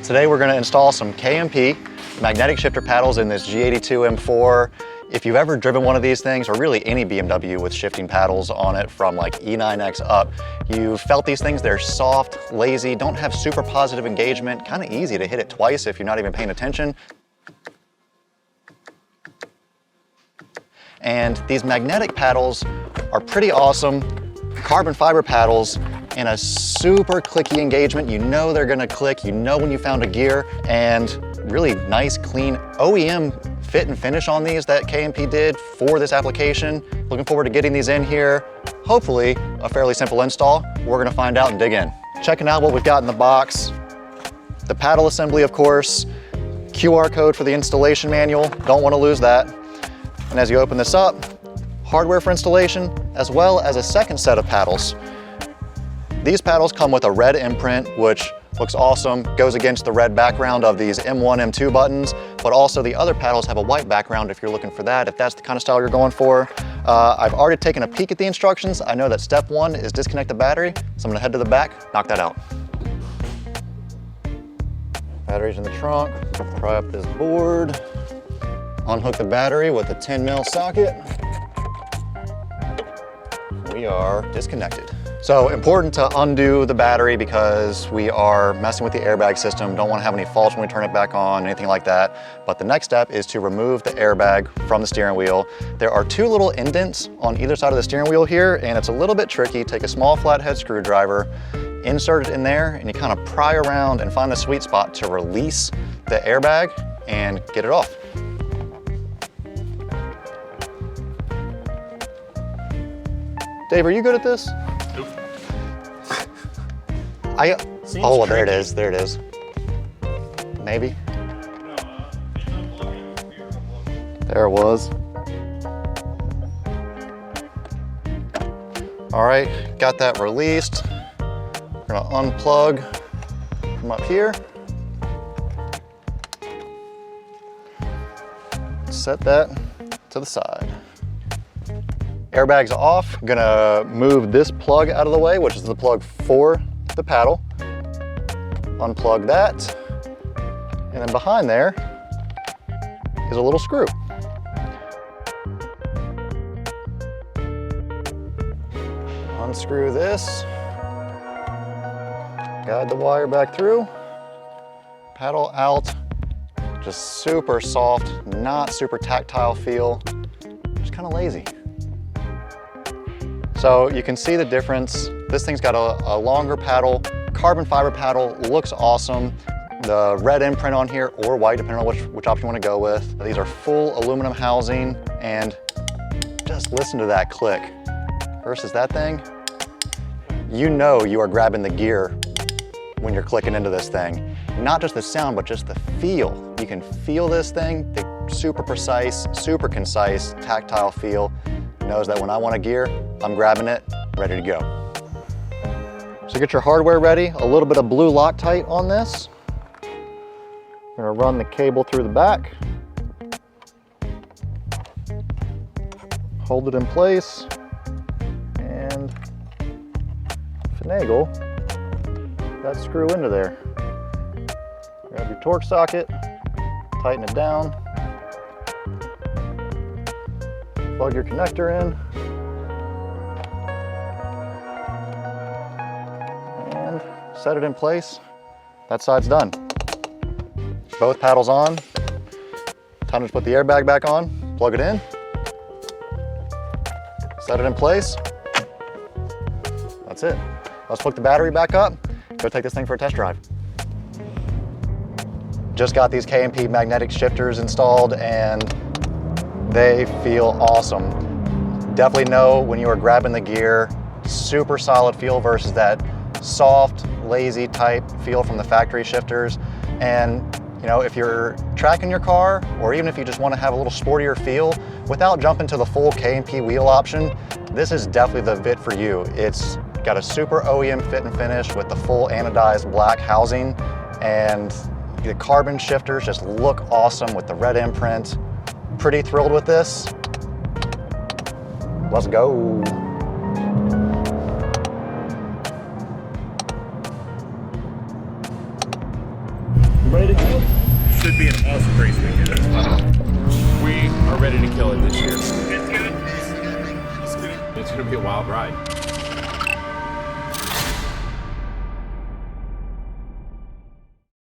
Today we're going to install some KMP magnetic shifter paddles in this G82 M4. If you've ever driven one of these things, or really any BMW with shifting paddles on it from like E9X up, you've felt these things. They're soft, lazy, don't have super positive engagement, kind of easy to hit it twice if you're not even paying attention. And these magnetic paddles are pretty awesome. Carbon fiber paddles in a super clicky engagement. You know they're gonna click, you know when you found a gear, and really nice, clean OEM fit and finish on these that KMP did for this application. Looking forward to getting these in here. Hopefully a fairly simple install. We're gonna find out and dig in. Checking out what we've got in the box. The paddle assembly, of course, QR code for the installation manual. Don't wanna lose that. And as you open this up, hardware for installation, as well as a second set of paddles. These paddles come with a red imprint, which looks awesome, goes against the red background of these M1, M2 buttons, but also the other paddles have a white background if you're looking for that, if that's the kind of style you're going for. I've already taken a peek at the instructions. I know that step one is disconnect the battery, so I'm gonna head to the back, knock that out. Battery's in the trunk, pry up this board, unhook the battery with a 10mm socket. We are disconnected. So important to undo the battery because we are messing with the airbag system. Don't want to have any faults when we turn it back on, anything like that. But the next step is to remove the airbag from the steering wheel. There are two little indents on either side of the steering wheel here, and it's a little bit tricky. Take a small flathead screwdriver, insert it in there, and you kind of pry around and find the sweet spot to release the airbag and get it off. Dave, are you good at this? Nope. Oh, well, there it is, there it is. Maybe. There it was. All right, got that released. We're gonna unplug from up here. Set that to the side. Airbag's off. I'm gonna move this plug out of the way, which is the plug for the paddle. Unplug that. And then behind there is a little screw. Unscrew this. Guide the wire back through. Paddle out. Just super soft, not super tactile feel. Just kind of lazy. So you can see the difference. This thing's got a longer paddle, carbon fiber paddle, looks awesome. The red imprint on here, or white, depending on which option you want to go with. These are full aluminum housing, and just listen to that click. Versus that thing, you know you are grabbing the gear when you're clicking into this thing. Not just the sound, but just the feel. You can feel this thing, the super precise, super concise, tactile feel. Knows that when I want a gear, I'm grabbing it, ready to go. So get your hardware ready. A little bit of blue Loctite on this. I'm gonna run the cable through the back. Hold it in place and finagle that screw into there. Grab your torque socket, tighten it down. Plug your connector in. And set it in place. That side's done. Both paddles on. Time to put the airbag back on, plug it in. Set it in place. That's it. Let's hook the battery back up, go take this thing for a test drive. Just got these KMP magnetic shifters installed and they feel awesome. Definitely know when you are grabbing the gear, super solid feel versus that soft, lazy type feel from the factory shifters. And you know, if you're tracking your car, or even if you just want to have a little sportier feel, without jumping to the full KMP wheel option, this is definitely the fit for you. It's got a super OEM fit and finish with the full anodized black housing, and the carbon shifters just look awesome with the red imprint. Pretty thrilled with this. Let's go. Ready to go? Should be an awesome race weekend. We are ready to kill it this year. It's good. It's gonna be a wild ride.